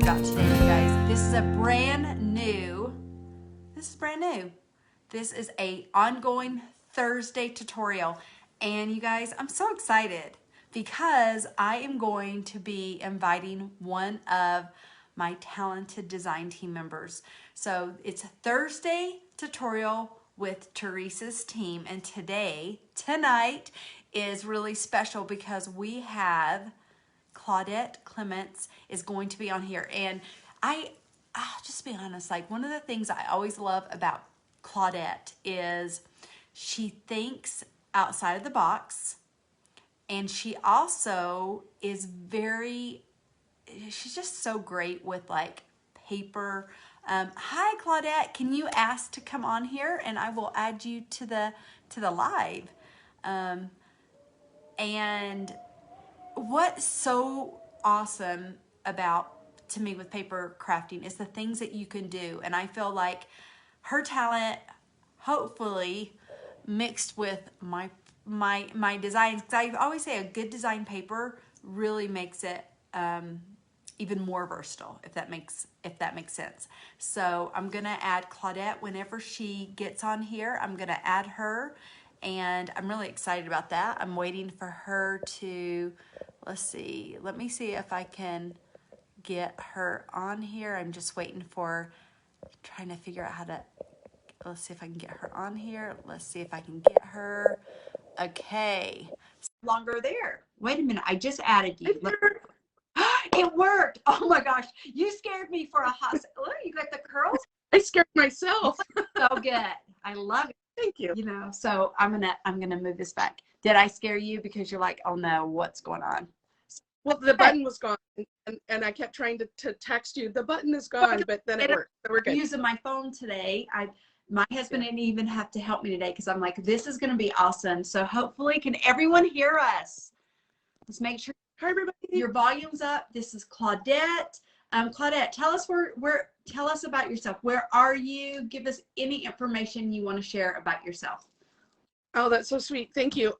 about today, you guys. This is brand new. This is a ongoing Thursday tutorial. And you guys, I'm so excited because I am going to be inviting one of my talented design team members. So it's a Thursday tutorial with Teresa's team. And tonight is really special because we have Claudette Clements is going to be on here. And I'll just be honest, like one of the things I always love about Claudette is she thinks outside of the box, and she also is she's just so great with like paper. Hi Claudette, can you ask to come on here and I will add you to the live. And what's so awesome about to me with paper crafting is the things that you can do. And I feel like her talent, hopefully mixed with my designs, because I always say a good design paper really makes it even more versatile, if that makes sense. So I'm gonna add Claudette whenever she gets on here. I'm gonna add her, and I'm really excited about that. I'm waiting for her to, let's see, let me see if I can get her on here. I'm just waiting for, trying to figure out how to, let's see if I can get her on here. Let's see if I can get her. Okay, longer there. Wait a minute, I just added you. It worked. Oh my gosh, you scared me for a hot second. Look, you got the curls. I scared myself. So good. I love it. Thank you. You know, so I'm gonna move this back. Did I scare you because you're like, oh no, what's going on? Well, the button was gone, and I kept trying to text you. The button is gone, but then it worked. So we're good. I'm using my phone today. My husband didn't even have to help me today because I'm like, this is going to be awesome. So hopefully, can everyone hear us? Let's make sure. Hi, everybody. Your volume's up. This is Claudette. Claudette, tell us tell us about yourself. Where are you? Give us any information you want to share about yourself. Oh, that's so sweet. Thank you.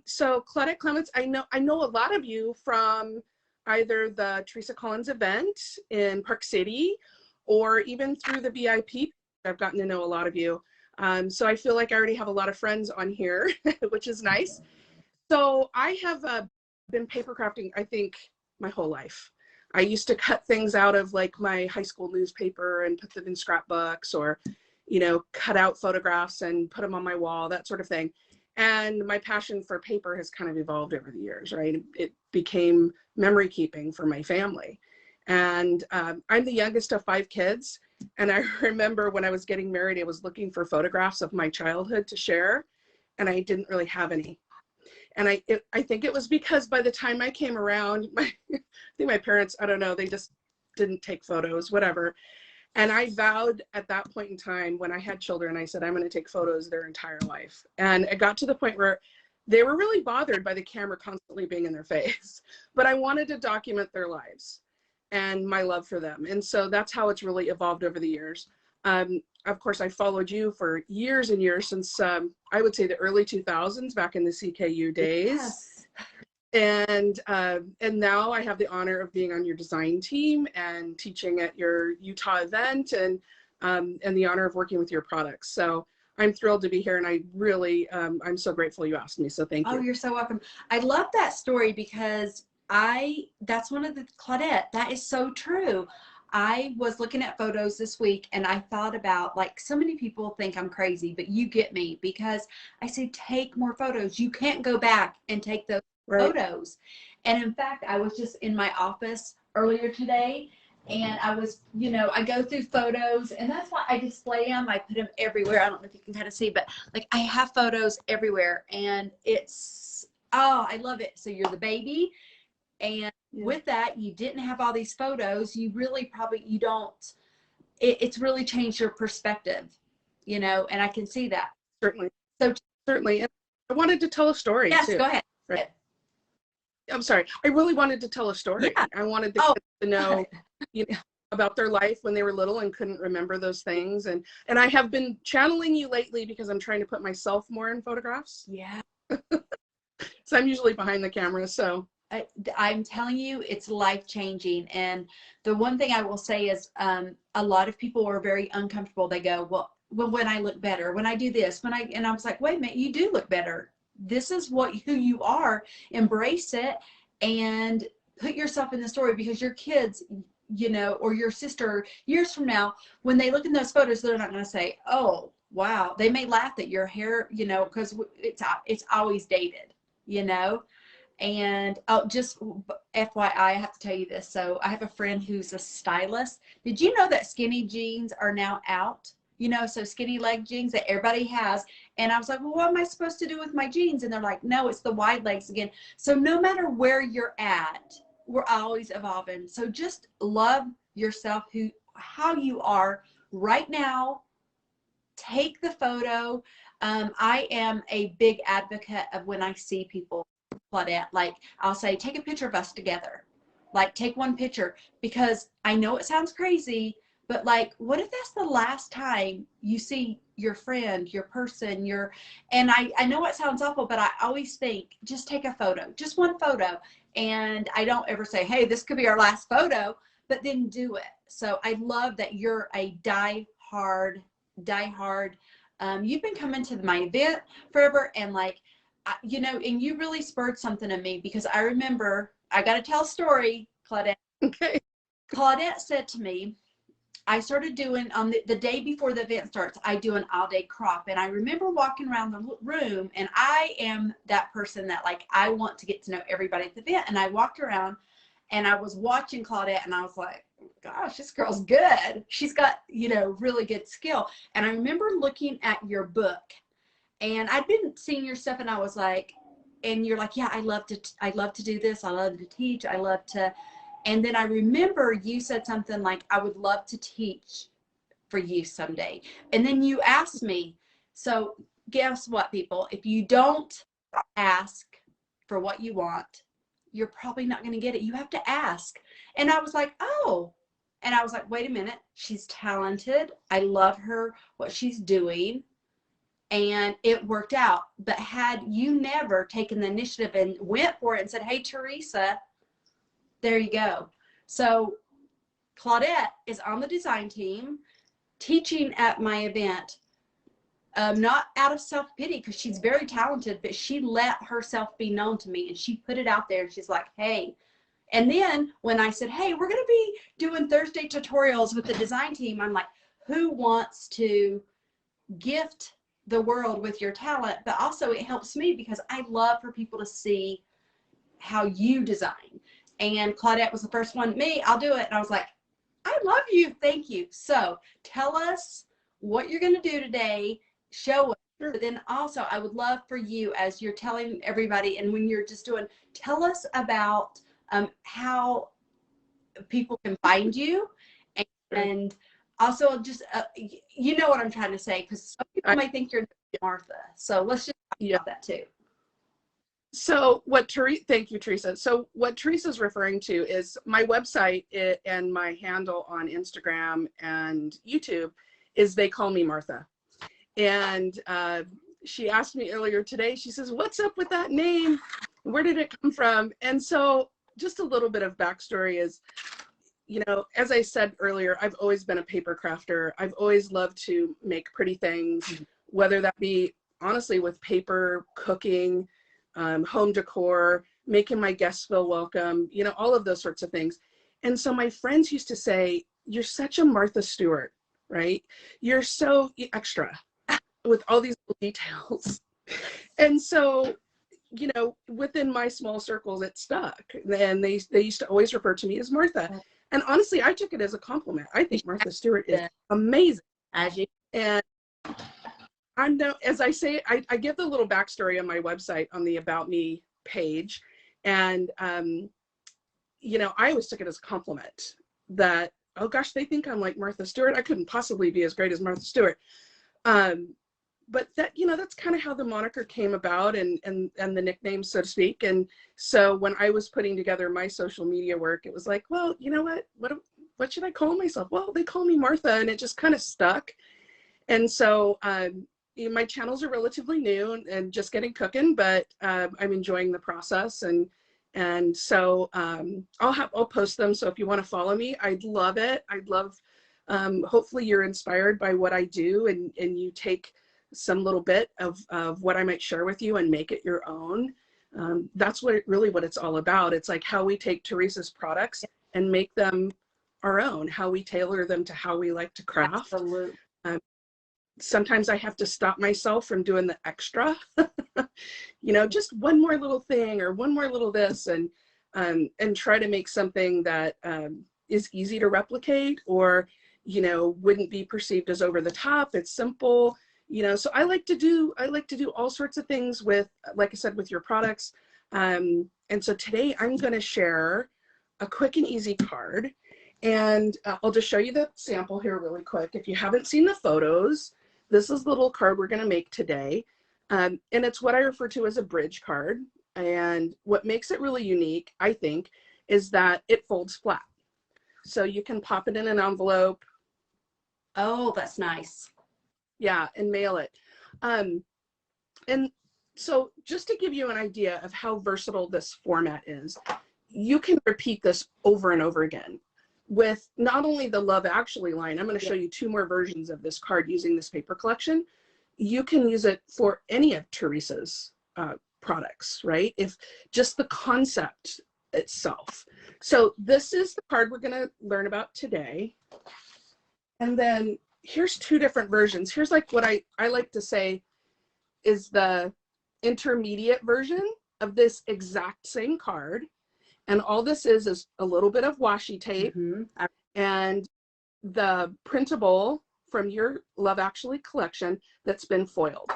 So Claudette Clements, I know a lot of you from either the Teresa Collins event in Park City or even through the VIP. I've gotten to know a lot of you. So I feel like I already have a lot of friends on here, which is nice. So I have been paper crafting, I think, my whole life. I used to cut things out of like my high school newspaper and put them in scrapbooks, or, you know, cut out photographs and put them on my wall, that sort of thing. And my passion for paper has kind of evolved over the years, right? It became memory keeping for my family. And I'm the youngest of 5 kids. And I remember when I was getting married, I was looking for photographs of my childhood to share, and I didn't really have any. And I think it was because by the time I came around, I think my parents, I don't know, they just didn't take photos, whatever. And I vowed at that point in time when I had children, I said, I'm going to take photos their entire life. And it got to the point where they were really bothered by the camera constantly being in their face. But I wanted to document their lives and my love for them. And so that's how it's really evolved over the years. Of course, I followed you for years and years, since I would say the early 2000s, back in the CKU days. Yes. And now I have the honor of being on your design team and teaching at your Utah event, and the honor of working with your products. So I'm thrilled to be here, and I really, I'm so grateful you asked me, so thank you. Oh, you're so welcome. I love that story because that's one of the, Claudette, that is so true. I was looking at photos this week and I thought about, like, so many people think I'm crazy, but you get me, because I say, take more photos. You can't go back and take those photos. And in fact, I was just in my office earlier today, and I was, you know, I go through photos, and that's why I display them. I put them everywhere. I don't know if you can kind of see, but like I have photos everywhere, and it's, oh, I love it. So you're the baby. And with that, you didn't have all these photos. You really you don't, it's really changed your perspective, you know, and I can see that. Certainly. So certainly. And I wanted to tell a story. Yes, too. Go ahead. Right. I'm sorry. I really wanted to tell a story. Yeah. I wanted the kids to know, you know, about their life when they were little and couldn't remember those things. And I have been channeling you lately because I'm trying to put myself more in photographs. Yeah. So I'm usually behind the camera. So I'm telling you, it's life changing. And the one thing I will say is, a lot of people are very uncomfortable. They go, well, when I look better, when I do this, and I was like, wait a minute, you do look better. This is who you are. Embrace it and put yourself in the story, because your kids, you know, or your sister years from now, when they look in those photos, they're not going to say, oh, wow. They may laugh at your hair, you know, because it's always dated, you know. And just FYI, I have to tell you this. So I have a friend who's a stylist. Did you know that skinny jeans are now out? You know, so skinny leg jeans that everybody has. And I was like, well, what am I supposed to do with my jeans? And they're like, no, it's the wide legs again. So no matter where you're at, we're always evolving. So just love yourself, how you are right now. Take the photo. I am a big advocate of when I see people, Claudette, like I'll say, take a picture of us together. Like take one picture, because I know it sounds crazy, but like, what if that's the last time you see your friend, your person, and I know it sounds awful, but I always think, just take a photo, just one photo. And I don't ever say, hey, this could be our last photo, but then do it. So I love that you're a die hard. You've been coming to my event forever, and like, you know, and you really spurred something in me, because I remember, I got to tell a story, Claudette. Okay. Claudette said to me, I started doing, on the day before the event starts, I do an all day crop. And I remember walking around the room, and I am that person that like, I want to get to know everybody at the event. And I walked around and I was watching Claudette, and I was like, gosh, this girl's good. She's got, you know, really good skill. And I remember looking at your book, and I'd been seeing your stuff, and I was like, and you're like, yeah, I love to do this. I love to teach. I love to. And then I remember you said something like, I would love to teach for you someday. And then you asked me, so guess what, people, if you don't ask for what you want, you're probably not going to get it. You have to ask. And I was like, oh, and I was like, wait a minute. She's talented. I love her, what she's doing. And it worked out. But had you never taken the initiative and went for it and said, hey, Teresa, there you go. So Claudette is on the design team, teaching at my event, not out of self-pity, because she's very talented, but she let herself be known to me, and she put it out there, and she's like, hey. And then when I said, hey, we're going to be doing Thursday tutorials with the design team, I'm like, who wants to gift the world with your talent? But also it helps me, because I love for people to see how you design. And Claudette was the first one, me, I'll do it. And I was like, I love you. Thank you. So tell us what you're going to do today. Show us. But then also, I would love for you, as you're telling everybody, and when you're just doing, tell us about how people can find you. And also just, you know what I'm trying to say, because some people may think you're Martha. So let's just talk about that too. So thank you, Teresa. So what Teresa's referring to is my website and my handle on Instagram and YouTube is They Call Me Martha. And she asked me earlier today, she says, what's up with that name? Where did it come from? And so just a little bit of backstory is, you know, as I said earlier, I've always been a paper crafter. I've always loved to make pretty things, whether that be honestly with paper, cooking, home decor, making my guests feel welcome, you know, all of those sorts of things. And so my friends used to say, you're such a Martha Stewart, right? You're so extra with all these little details. And so, you know, within my small circles, it stuck. And they used to always refer to me as Martha. And honestly, I took it as a compliment. I think Martha Stewart is amazing. And I know, as I say, I give the little backstory on my website on the About Me page. And, you know, I always took it as a compliment that, oh gosh, they think I'm like Martha Stewart. I couldn't possibly be as great as Martha Stewart. But that, you know, that's kind of how the moniker came about and the nickname, so to speak. And so when I was putting together my social media work, it was like, well, you know what should I call myself? Well, they call me Martha, and it just kind of stuck. And so, my channels are relatively new and just getting cooking, but I'm enjoying the process. And And so I'll post them. So if you want to follow me, I'd love it. I'd love, hopefully you're inspired by what I do, and you take some little bit of what I might share with you and make it your own. That's really what it's all about. It's like how we take Teresa's products and make them our own, how we tailor them to how we like to craft. Absolutely. Sometimes I have to stop myself from doing the extra, you know, just one more little thing or one more little this, and try to make something that is easy to replicate, or, you know, wouldn't be perceived as over the top. It's simple, you know. So I like to do all sorts of things with, like I said, with your products. And so today I'm going to share a quick and easy card, and I'll just show you the sample here really quick. If you haven't seen the photos, this is the little card we're going to make today. And it's what I refer to as a bridge card. And what makes it really unique, I think, is that it folds flat. So you can pop it in an envelope. Oh, that's nice. Yeah, and mail it. And so just to give you an idea of how versatile this format is, you can repeat this over and over again. With not only the Love Actually line, I'm going to show you 2 more versions of this card using this paper collection. You can use it for any of Teresa's products, right? If just the concept itself. So this is the card we're going to learn about today. And then here's 2 different versions. Here's like what I like to say is the intermediate version of this exact same card. And all this is a little bit of washi tape and the printable from your Love Actually collection that's been foiled.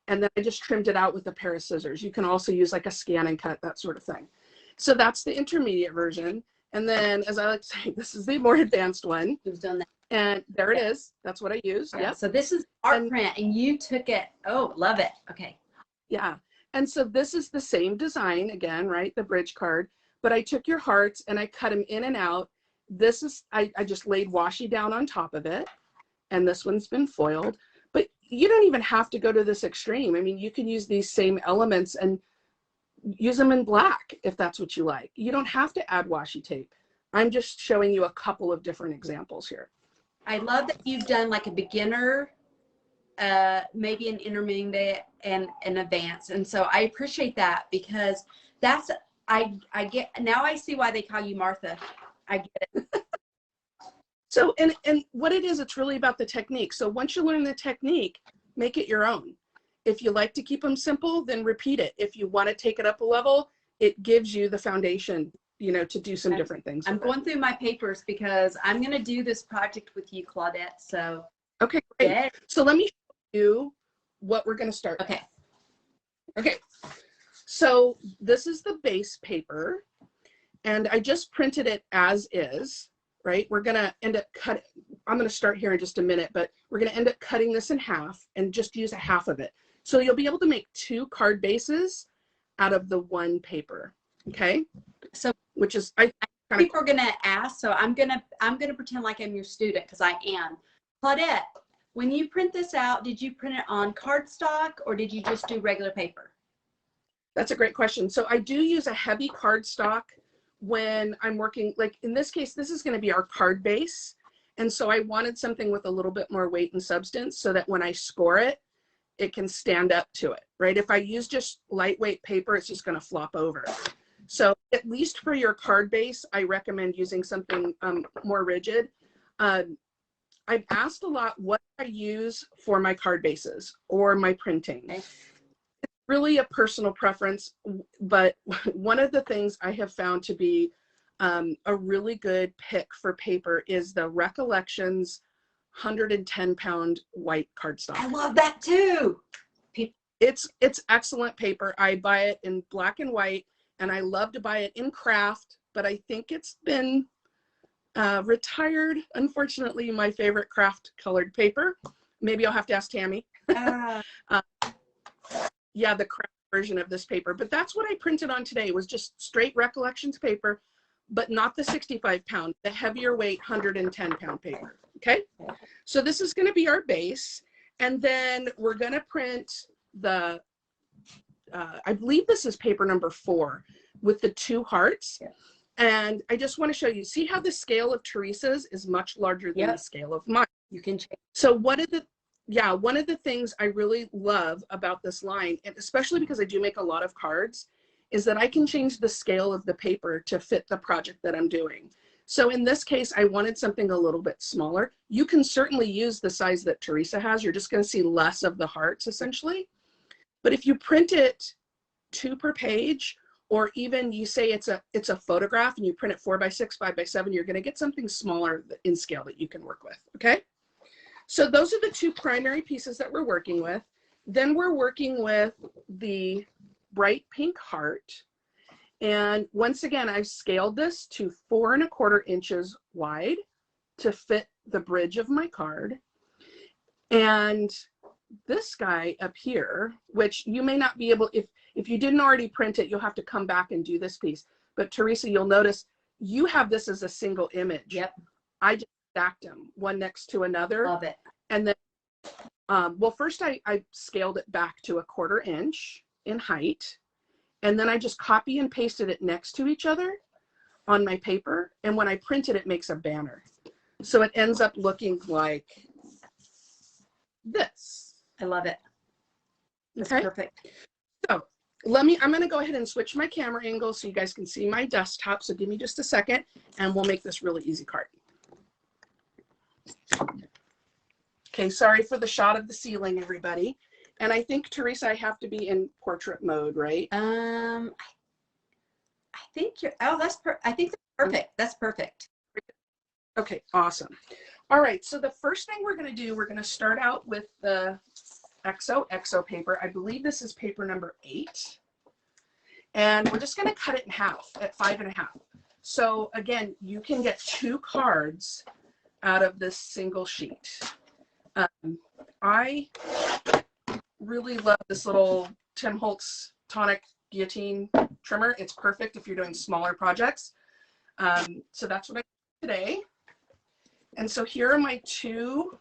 And then I just trimmed it out with a pair of scissors. You can also use like a scan and cut, that sort of thing. So that's the intermediate version. And then, as I like to say, this is the more advanced one. Who's done that? And there it is. That's what I used. Yeah. Yep. So this is art print, and you took it. Oh, love it. Okay. Yeah. And so this is the same design again, right? The bridge card. But I took your hearts and I cut them in and out. This is, I just laid washi down on top of it. And this one's been foiled. But you don't even have to go to this extreme. I mean, you can use these same elements and use them in black if that's what you like. You don't have to add washi tape. I'm just showing you a couple of different examples here. I love that you've done like a beginner, maybe an intermediate, and an advanced. And so I appreciate that, because that's, I get, now I see why they call you Martha. I get it. So, and what it is, it's really about the technique. So once you learn the technique, make it your own. If you like to keep them simple, then repeat it. If you want to take it up a level, it gives you the foundation, you know, to do some different things. I'm going through my papers because I'm going to do this project with you, Claudette. So. Okay, great. Yeah. So let me show you what we're going to start. Okay. With. Okay. So this is the base paper, and I just printed it as is, right? We're going to end up cutting, I'm going to start here in just a minute, but we're going to end up cutting this in half and just use a half of it. So you'll be able to make 2 card bases out of the 1 paper. Okay. So, which is, people are going to ask, so I'm going to pretend like I'm your student, because I am. Claudette, when you print this out, did you print it on cardstock or did you just do regular paper? That's a great question. So I do use a heavy cardstock when I'm working, like in this case, this is going to be our card base. And so I wanted something with a little bit more weight and substance so that when I score it, it can stand up to it, right? If I use just lightweight paper, it's just going to flop over. So at least for your card base, I recommend using something more rigid. I've asked a lot what I use for my card bases or my printing. Okay. It's really a personal preference, but one of the things I have found to be a really good pick for paper is the Recollections 110-pound white cardstock. I love that too. It's excellent paper. I buy it in black and white, and I love to buy it in craft, but I think it's been retired. Unfortunately, my favorite craft colored paper. Maybe I'll have to ask Tammy. Yeah, the craft version of this paper, but that's what I printed on today. Was just straight Recollections paper, but not the 65-pound, the heavier weight 110-pound paper. Okay, so this is going to be our base, and then we're going to print the I believe this is paper number 4 with the 2 hearts. Yeah. And I just want to show you, see how the scale of Teresa's is much larger than the scale of mine. You can change. So one of the things I really love about this line, and especially because I do make a lot of cards, is that I can change the scale of the paper to fit the project that I'm doing. So in this case, I wanted something a little bit smaller. You can certainly use the size that Teresa has. You're just going to see less of the hearts essentially. But if you print it 2 per page, or even you say it's a photograph and you print it 4 by 6, 5 by 7, you're going to get something smaller in scale that you can work with. Okay. So those are the 2 primary pieces that we're working with. Then we're working with the bright pink heart. And once again, I've scaled this to 4 1/4 inches wide to fit the bridge of my card. And this guy up here, which you may not be able, if you didn't already print it, you'll have to come back and do this piece. But Teresa, you'll notice you have this as a single image. Yep. I just stacked them one next to another. Love it. And then, well, first I scaled it back to 1/4 inch in height. And then I just copy and pasted it next to each other on my paper. And when I print it, it makes a banner. So it ends up looking like this. I love it. That's Okay. perfect. So I'm going to go ahead and switch my camera angle so you guys can see my desktop. So give me just a second and we'll make this really easy card. Okay, sorry for the shot of the ceiling, everybody. And I think, Teresa, I have to be in portrait mode, right? I think you're, oh, I think that's perfect. That's perfect. Okay, awesome. All right, so the first thing we're going to do, we're going to start out with the XO paper. I believe this is paper number 8. And we're just going to cut it in half at 5 1/2. So again, you can get 2 cards out of this single sheet. I really love this little Tim Holtz tonic guillotine trimmer. It's perfect if you're doing smaller projects. So that's what I did today. And so here are my 2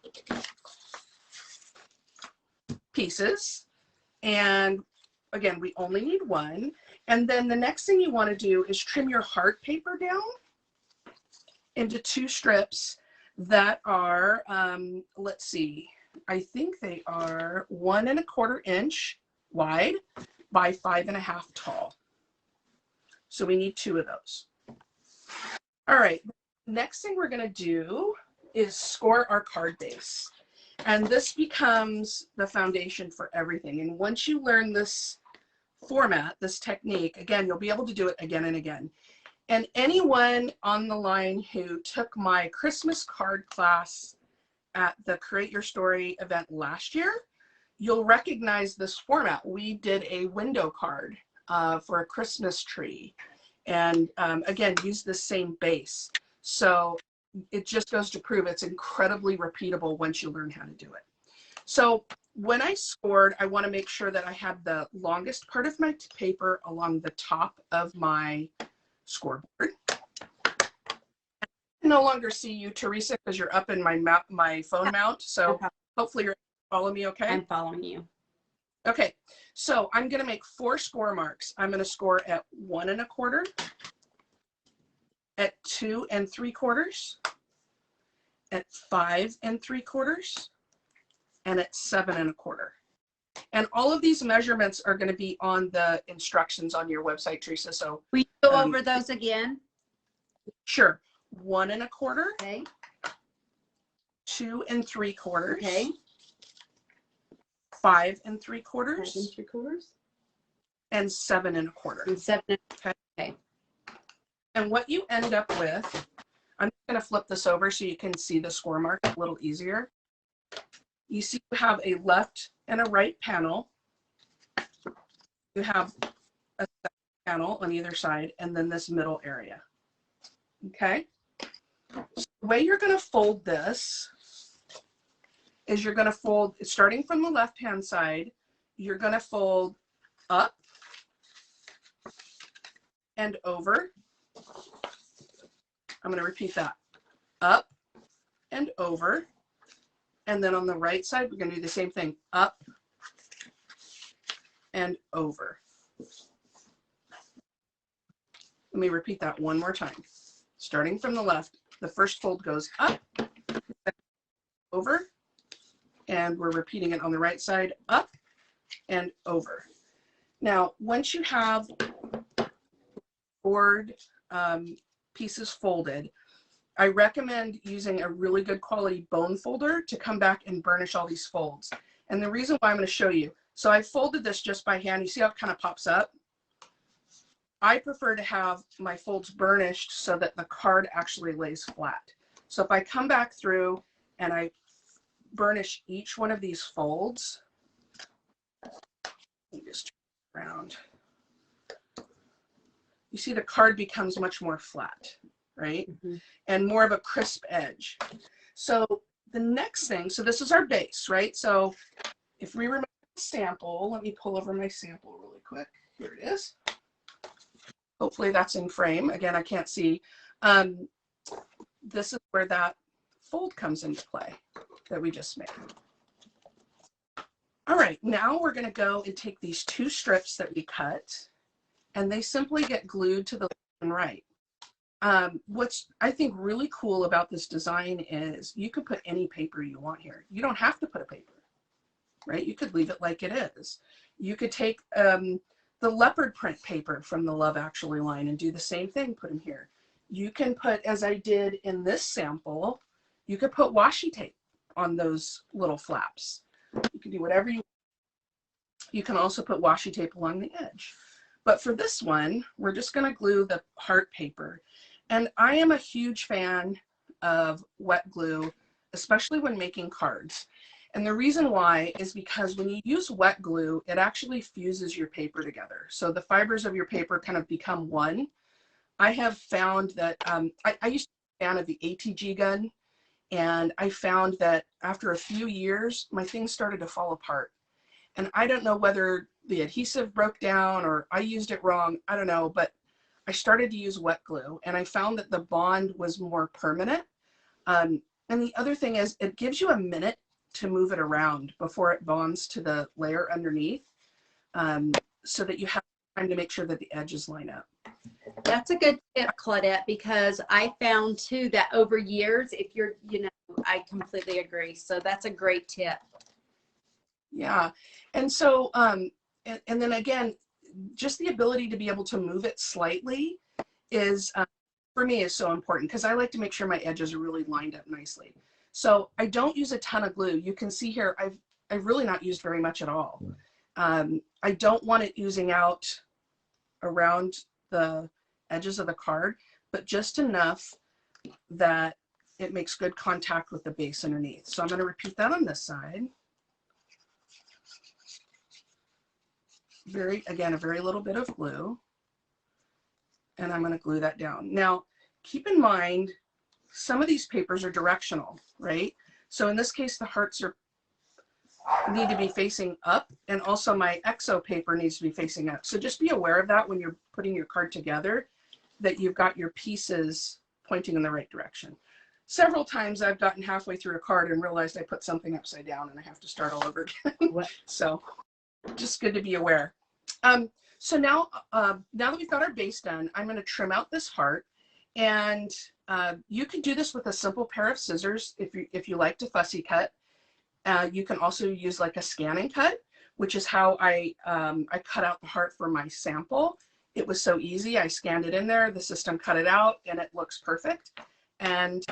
pieces. And again, we only need 1. And then the next thing you want to do is trim your heart paper down into 2 strips that are, let's see, I think they are 1 1/4 inch wide by 5 1/2 tall. So we need 2 of those. All right, next thing we're going to do is score our card base. And this becomes the foundation for everything. And once you learn this format, this technique, again, you'll be able to do it again and again. And anyone on the line who took my Christmas card class at the Create Your Story event last year, you'll recognize this format. We did a window card for a Christmas tree. And again, use the same base. So it just goes to prove it's incredibly repeatable once you learn how to do it. So when I scored, I want to make sure that I had the longest part of my paper along the top of my scoreboard. I no longer see you, Teresa, because you're up in my phone mount. So hopefully you're following me okay? I'm following you. Okay, so I'm going to make 4 score marks. I'm going to score at 1 1/4, at 2 3/4, at 5 3/4, and at 7 1/4. And all of these measurements are going to be on the instructions on your website, Teresa. So we go over those again. Sure. 1 1/4. Okay. 2 3/4. Okay. 5 3/4. 5 3/4. And 7 1/4. And 7. Okay. And what you end up with, I'm going to flip this over so you can see the score mark a little easier. You see you have a left and a right panel. You have a panel on either side, and then this middle area. Okay? So the way you're going to fold this is you're going to fold, starting from the left-hand side, you're going to fold up and over. I'm going to repeat that. Up and over. And then on the right side, we're going to do the same thing. Up and over. Let me repeat that one more time. Starting from the left, the first fold goes up, over, and we're repeating it on the right side, up and over. Now, once you have board pieces folded, I recommend using a really good quality bone folder to come back and burnish all these folds. And the reason why I'm going to show you, so I folded this just by hand. You see how it kind of pops up? I prefer to have my folds burnished so that the card actually lays flat. So if I come back through and I burnish each one of these folds, let me just turn around. You see the card becomes much more flat, right? Mm-hmm. And more of a crisp edge. So the next thing, so this is our base, right? So if we remember the sample, let me pull over my sample really quick. Here it is. Hopefully that's in frame. Again, I can't see. This is where that fold comes into play that we just made. All right, now we're gonna go and take these two strips that we cut, and they simply get glued to the left and right. What's I think really cool about this design is you could put any paper you want here. You don't have to put a paper, right? You could leave it like it is. You could take the leopard print paper from the Love Actually line and do the same thing, put them here. You can put, as I did in this sample, you could put washi tape on those little flaps. You can do whatever you want. You can also put washi tape along the edge. But for this one, we're just gonna glue the heart paper. And I am a huge fan of wet glue, especially when making cards. And the reason why is because when you use wet glue, it actually fuses your paper together. So the fibers of your paper kind of become one. I have found that, I used to be a fan of the ATG gun, and I found that after a few years, my things started to fall apart. And I don't know whether the adhesive broke down or I used it wrong, I don't know, but I started to use wet glue and I found that the bond was more permanent. And the other thing is it gives you a minute to move it around before it bonds to the layer underneath, so that you have time to make sure that the edges line up. That's a good tip, Claudette, because I found too that over years, if you're, I completely agree. So that's a great tip. Yeah. And so, and then again, just the ability to be able to move it slightly is, for me, is so important because I like to make sure my edges are really lined up nicely. So I don't use a ton of glue. You can see here, I've really not used very much at all. I don't want it oozing out around the edges of the card, but just enough that it makes good contact with the base underneath. So I'm going to repeat that on this side. Again, a very little bit of glue. And I'm going to glue that down. Now, keep in mind, some of these papers are directional, right? So in this case, the hearts need to be facing up, and also my exo paper needs to be facing up. So just be aware of that when you're putting your card together, that you've got your pieces pointing in the right direction. Several times I've gotten halfway through a card and realized I put something upside down and I have to start all over again. So just good to be aware. So now that we've got our base done, I'm going to trim out this heart. And you can do this with a simple pair of scissors if you like to fussy cut. You can also use like a scan and cut, which is how I cut out the heart for my sample. It was so easy. I scanned it in there, the system cut it out, and it looks perfect. And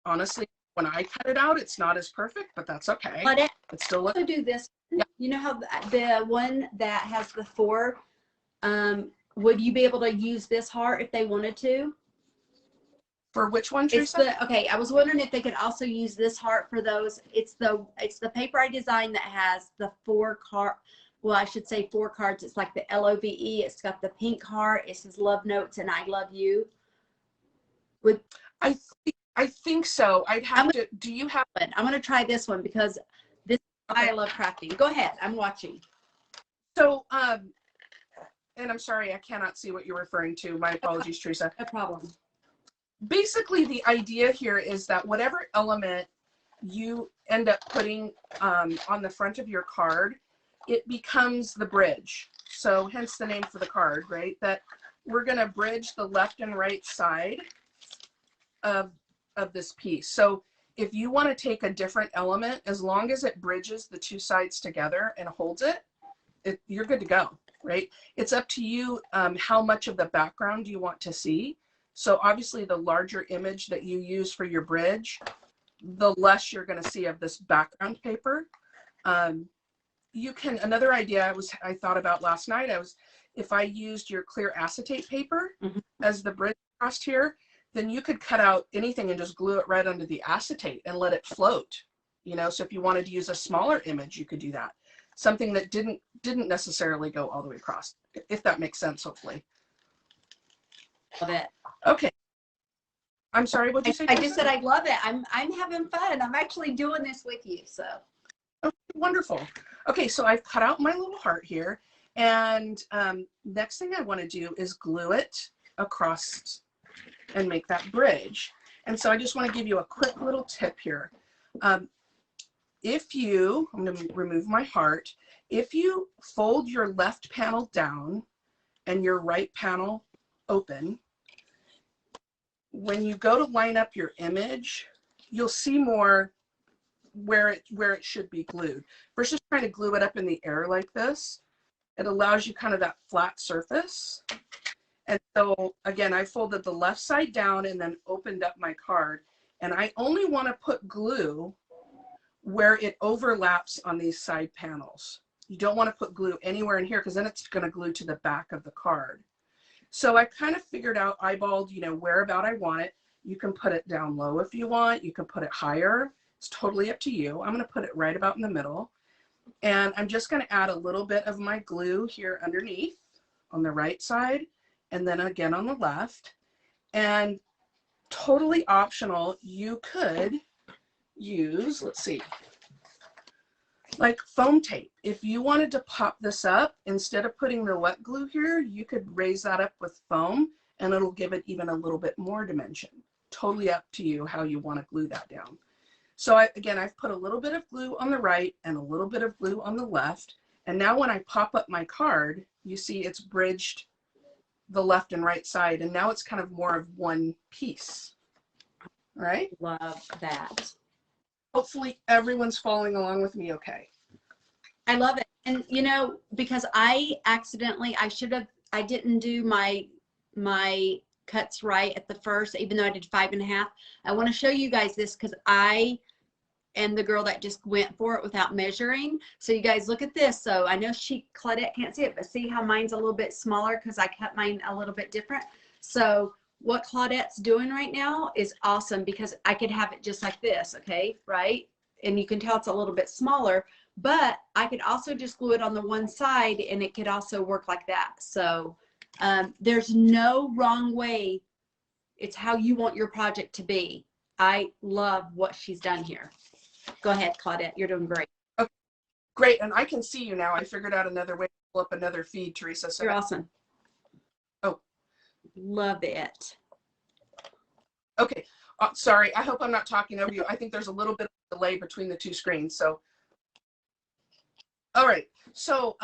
honestly, when I cut it out, it's not as perfect, but that's okay. But it still looks. Do this. Yeah. You know how the one that has the 4, would you be able to use this heart if they wanted to? For which one, Teresa? Okay, I was wondering if they could also use this heart for those. It's the paper I designed that has the 4 card. Well, I should say 4 cards. It's like the LOVE. It's got the pink heart. It says love notes and I love you. I think so. I'd have to. Do you have it? I'm gonna try this one because this I love crafting. Go ahead. I'm watching. So and I'm sorry, I cannot see what you're referring to. My apologies, Teresa. No problem. Basically, the idea here is that whatever element you end up putting on the front of your card, it becomes the bridge. so hence the name for the card, right? That we're going to bridge the left and right side of this piece. So if you want to take a different element, as long as it bridges the two sides together and holds it, you're good to go, right? It's up to you how much of the background you want to see. So obviously the larger image that you use for your bridge, the less you're going to see of this background paper. You can, another idea I thought about last night, if I used your clear acetate paper as the bridge across here, then you could cut out anything and just glue it right under the acetate and let it float. You know, so if you wanted to use a smaller image, you could do that. Something that didn't necessarily go all the way across, if that makes sense, hopefully. Love it. Okay. I'm sorry, what'd you say? I just said I love it. I'm having fun. I'm actually doing this with you, so. Oh, wonderful. Okay, so I've cut out my little heart here, and next thing I want to do is glue it across and make that bridge. And so I just want to give you a quick little tip here. I'm going to remove my heart. If you fold your left panel down and your right panel open, when you go to line up your image, you'll see more where it should be glued. Versus trying to glue it up in the air like this, it allows you kind of that flat surface. And so again, I folded the left side down and then opened up my card. And I only want to put glue where it overlaps on these side panels. You don't want to put glue anywhere in here because then it's going to glue to the back of the card. So I kind of figured out, eyeballed, you know, where about I want it. You can put it down low if you want. You can put it higher. It's totally up to you. I'm going to put it right about in the middle. And I'm just going to add a little bit of my glue here underneath on the right side. And then again on the left. And totally optional, you could use, let's see, like foam tape. If you wanted to pop this up, instead of putting the wet glue here, you could raise that up with foam and it'll give it even a little bit more dimension. Totally up to you how you want to glue that down. So again, I've put a little bit of glue on the right and a little bit of glue on the left. And now when I pop up my card, you see it's bridged the left and right side. And now it's kind of more of one piece, right? Love that. Hopefully everyone's following along with me okay. I love it. And you know, because I didn't do my cuts right at the first, even though I did 5.5. I want to show you guys this because I am the girl that just went for it without measuring. So you guys look at this. So I know Claudette can't see it, but see how mine's a little bit smaller because I cut mine a little bit different. So what Claudette's doing right now is awesome because I could have it just like this, okay, right? And you can tell it's a little bit smaller, but I could also just glue it on the one side and it could also work like that. So there's no wrong way. It's how you want your project to be. I love what she's done here. Go ahead, Claudette. You're doing great. Okay, great. And I can see you now. I figured out another way to pull up another feed, Teresa. So you're awesome. Oh. Love it. Okay. Sorry. I hope I'm not talking over you. I think there's a little bit of delay between the two screens. So, all right. So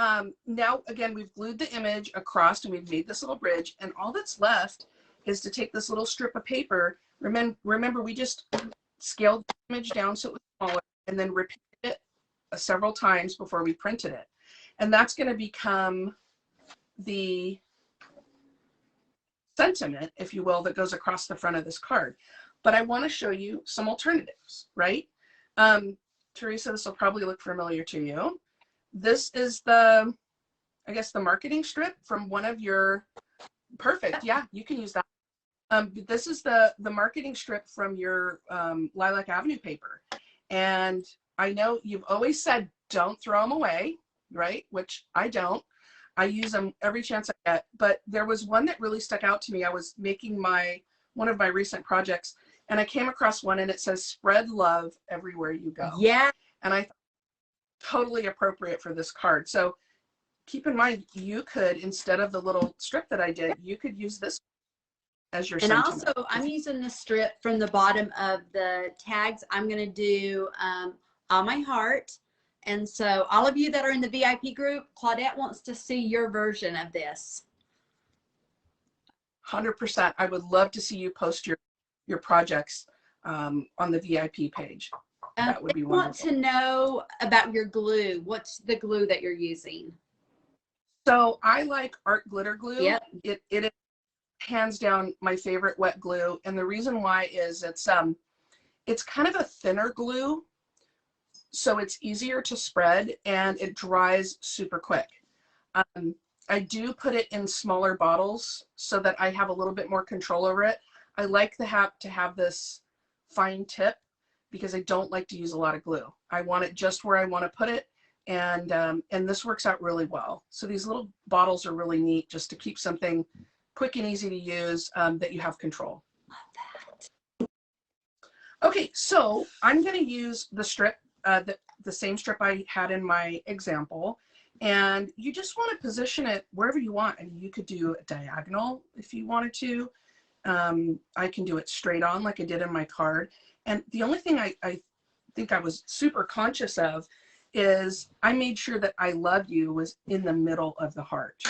now, again, we've glued the image across and we've made this little bridge. And all that's left is to take this little strip of paper. Remember, we just scaled the image down so it was smaller and then repeated it several times before we printed it. And that's going to become the sentiment, if you will, that goes across the front of this card. But I want to show you some alternatives, right? Teresa, this will probably look familiar to you. This is the, I guess, the marketing strip from one of your, perfect, yeah, you can use that. This is the marketing strip from your Lilac Avenue paper. And I know you've always said, don't throw them away, right? Which I don't. I use them every chance I get. But there was one that really stuck out to me. I was making one of my recent projects, and I came across one, and it says, spread love everywhere you go. Yeah. And I thought, totally appropriate for this card. So keep in mind, you could, instead of the little strip that I did, you could use this as your sentiment. And also, I'm using the strip from the bottom of the tags. I'm going to do on my heart, And so all of you that are in the VIP group, Claudette wants to see your version of this. 100%. I would love to see you post your projects on the VIP page. That would be wonderful. I want to know about your glue. What's the glue that you're using? So I like Art Glitter Glue. Yep. It is hands down my favorite wet glue. And the reason why is it's kind of a thinner glue. So it's easier to spread and it dries super quick. I do put it in smaller bottles so that I have a little bit more control over it. I like to have this fine tip because I don't like to use a lot of glue. I want it just where I want to put it, and this works out really well. So these little bottles are really neat just to keep something quick and easy to use that you have control. Love that. Okay, so I'm going to use the strip, the same strip I had in my example. And you just want to position it wherever you want. I mean, you could do a diagonal if you wanted to. I can do it straight on like I did in my card. And the only thing I think I was super conscious of is I made sure that I love you was in the middle of the heart.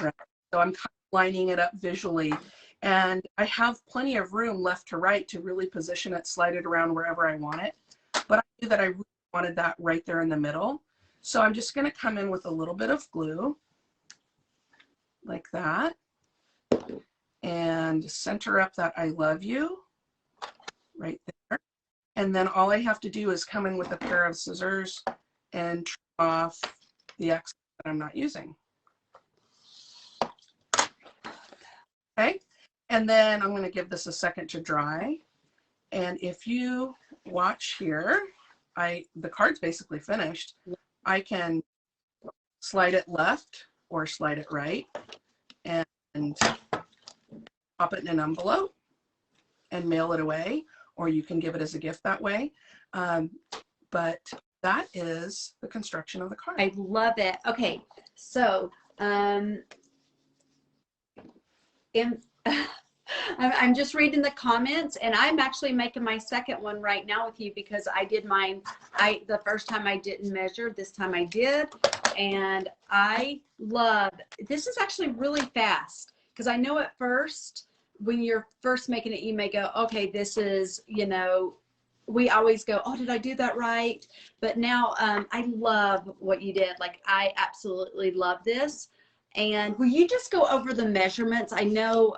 Right? So I'm kind of lining it up visually. And I have plenty of room left to right to really position it, slide it around wherever I want it. But I knew that I really wanted that right there in the middle. So I'm just going to come in with a little bit of glue like that and center up that I love you right there. And then all I have to do is come in with a pair of scissors and trim off the excess that I'm not using. Okay. And then I'm going to give this a second to dry. And if you watch here, the card's basically finished. I can slide it left or slide it right and pop it in an envelope and mail it away, or you can give it as a gift that way. But that is the construction of the card. I love it. Okay, so I'm just reading the comments, and I'm actually making my second one right now with you because I did mine. The first time I didn't measure, this time I did, and I love. This is actually really fast because I know at first when you're first making it, you may go, okay, this is, you know, we always go, oh, did I do that right? But now I love what you did. Like, I absolutely love this. And will you just go over the measurements? I know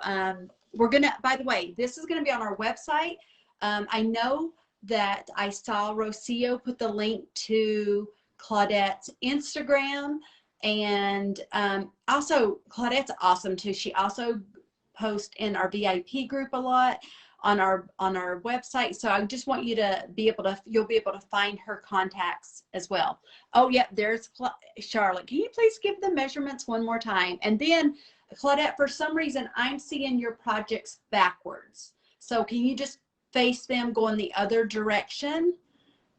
we're going to, by the way, this is going to be on our website. I know that I saw Rocio put the link to Claudette's Instagram, and also Claudette's awesome too. She also posts in our VIP group a lot on our website. So I just want you to be able to, you'll be able to find her contacts as well. Oh yeah, there's Charlotte. Can you please give the measurements one more time? And then Claudette, for some reason, I'm seeing your projects backwards. So can you just face them going the other direction?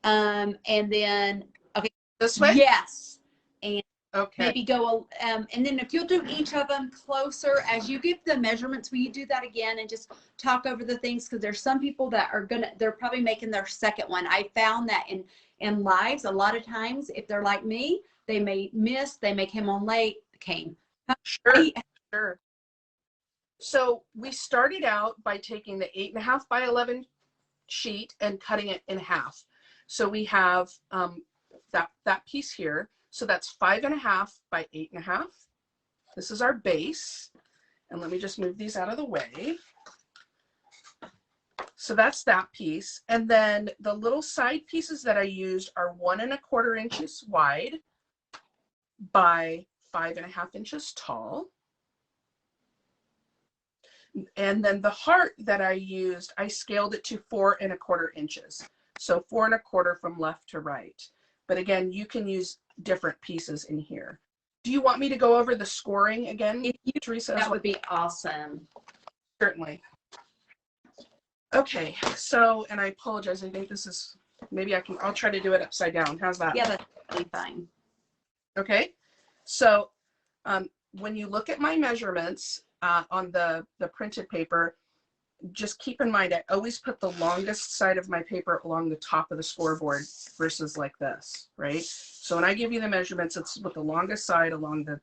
And then, okay. This way? Yes. And okay. Maybe go, and then if you'll do each of them closer as you give the measurements, will you do that again and just talk over the things? Because there's some people that are they're probably making their second one. I found that in lives, a lot of times, if they're like me, they may miss, they may come on late, Sure, sure. So we started out by taking the 8.5 by 11 sheet and cutting it in half. So we have that piece here. So that's 5.5 by 8.5. This is our base. And let me just move these out of the way. So that's that piece. And then the little side pieces that I used are 1.25 inches wide by 5.5 inches tall. And then the heart that I used, I scaled it to 4.25 inches. So 4.25 from left to right. But again, you can use different pieces in here. Do you want me to go over the scoring again, Teresa? That would be awesome. Certainly. Okay, so, and I apologize, I think this is, maybe I'll try to do it upside down. How's that? Yeah, that's totally fine. Okay, so when you look at my measurements on the printed paper, just keep in mind, I always put the longest side of my paper along the top of the scoreboard versus like this, right? So when I give you the measurements, it's with the longest side along the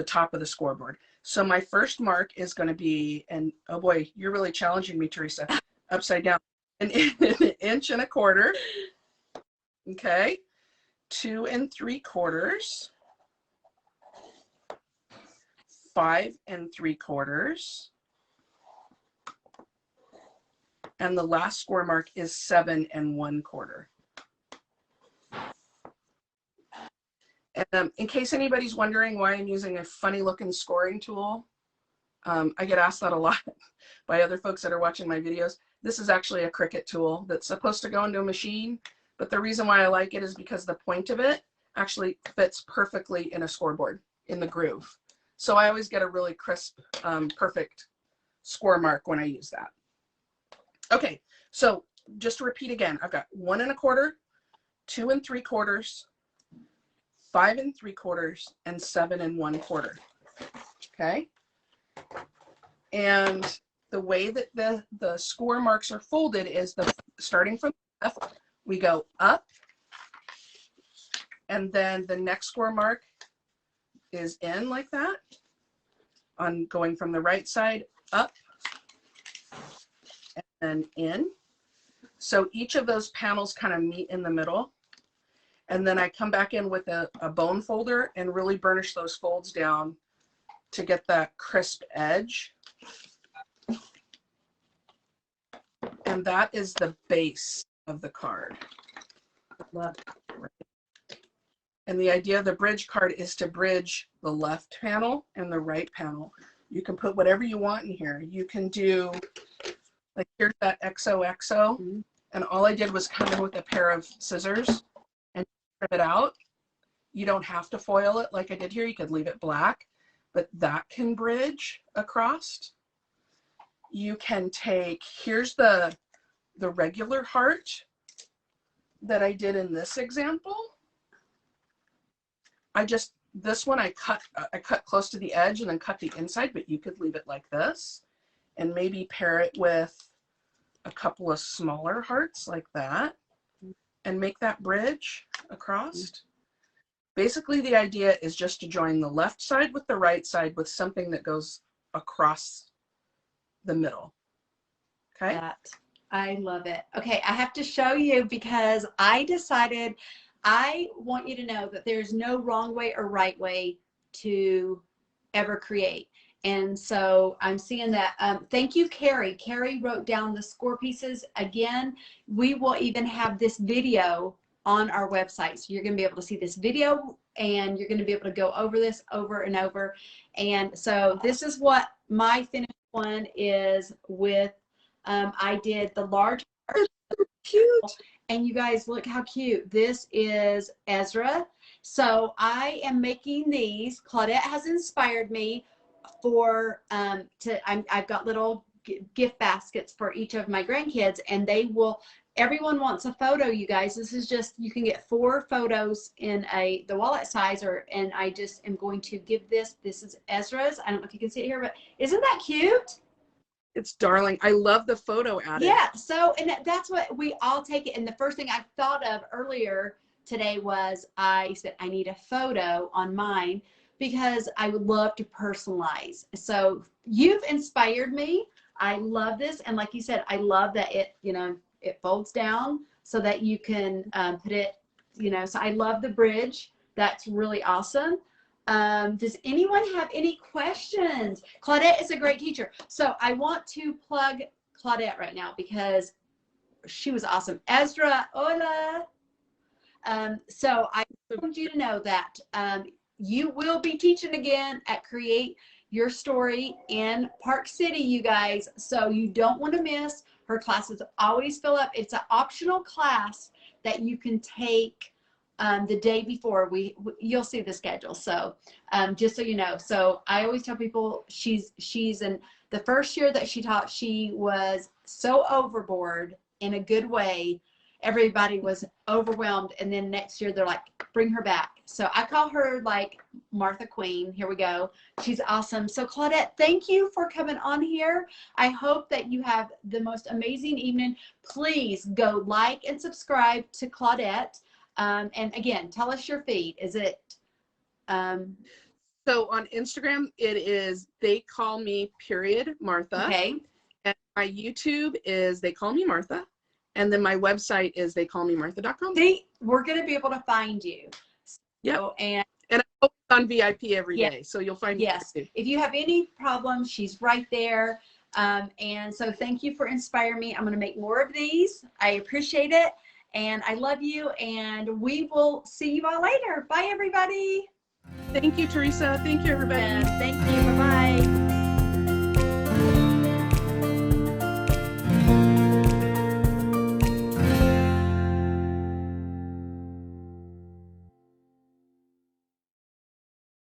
top of the scoreboard. So my first mark is going to be, and oh boy, you're really challenging me, Teresa, upside down, an inch and a quarter. Okay. 2 3/4, 5 3/4, and the last score mark is 7 1/4. And in case anybody's wondering why I'm using a funny looking scoring tool, I get asked that a lot by other folks that are watching my videos. This is actually a Cricut tool that's supposed to go into a machine, but the reason why I like it is because the point of it actually fits perfectly in a scoreboard, in the groove. So I always get a really crisp, perfect score mark when I use that. Okay, so just to repeat again, I've got 1 1/4, 2 3/4, 5 3/4, and 7 1/4. Okay, and the way that the score marks are folded is starting from the left, we go up, and then the next score mark is in like that. On going from the right side up and then in. So each of those panels kind of meet in the middle. And then I come back in with a bone folder and really burnish those folds down to get that crisp edge. And that is the base of the card. Love it. And the idea of the bridge card is to bridge the left panel and the right panel. You can put whatever you want in here. You can do, like here's that XOXO, and all I did was come in with a pair of scissors and trim it out. You don't have to foil it like I did here. You could leave it black, but that can bridge across. You can take, here's the regular heart that I did in this example. This one I cut close to the edge and then cut the inside, but you could leave it like this and maybe pair it with a couple of smaller hearts like that and make that bridge across. Basically, the idea is just to join the left side with the right side with something that goes across the middle. Okay. I love it. Okay, I have to show you because I decided I want you to know that there's no wrong way or right way to ever create. And so I'm seeing that. Thank you, Carrie. Carrie wrote down the score pieces. Again, we will even have this video on our website. So you're going to be able to see this video and you're going to be able to go over this over and over. And so this is what my finished one is with. I did the large heart. Cute. And you guys look how cute. This is Ezra. So I am making these. Claudette has inspired me for I've got little gift baskets for each of my grandkids, and everyone wants a photo, you guys. This is just, you can get 4 photos in the wallet size, and I just am going to give this is Ezra's. I don't know if you can see it here, but isn't that cute? It's darling. I love the photo added. Yeah, so, and that's what we all take it. And the first thing I thought of earlier today was I said, I need a photo on mine because I would love to personalize. So you've inspired me. I love this. And like you said, I love that it folds down so that you can put it, so I love the bridge. That's really awesome. Does anyone have any questions? Claudette is a great teacher. So I want to plug Claudette right now because she was awesome. Ezra, hola. So I want you to know that you will be teaching again at Create Your Story in Park City, you guys. So you don't want to miss. Her classes always fill up. It's an optional class that you can take the day before. You'll see the schedule. So just so you know. So I always tell people she's in the first year that she taught, she was so overboard in a good way. everybody was overwhelmed. And then next year they're like, bring her back. So I call her like Martha Queen. Here we go. She's awesome. So Claudette, thank you for coming on here. I hope that you have the most amazing evening. Please go like and subscribe to Claudette. And again, tell us your feed. Is it? So on Instagram, it is They Call Me Martha. Okay. And my YouTube is They Call Me Martha. And then my website is theycallmemartha.com. We're going to be able to find you. Yep. So, and I post on VIP every Yeah. day, so you'll find me. yes, there too. if you have any problems, she's right there. And so thank you for inspiring me. I'm going to make more of these. I appreciate it. And I love you. And we will see you all later. Bye, everybody. Thank you, Teresa. Thank you, everybody. Thank you. Bye-bye.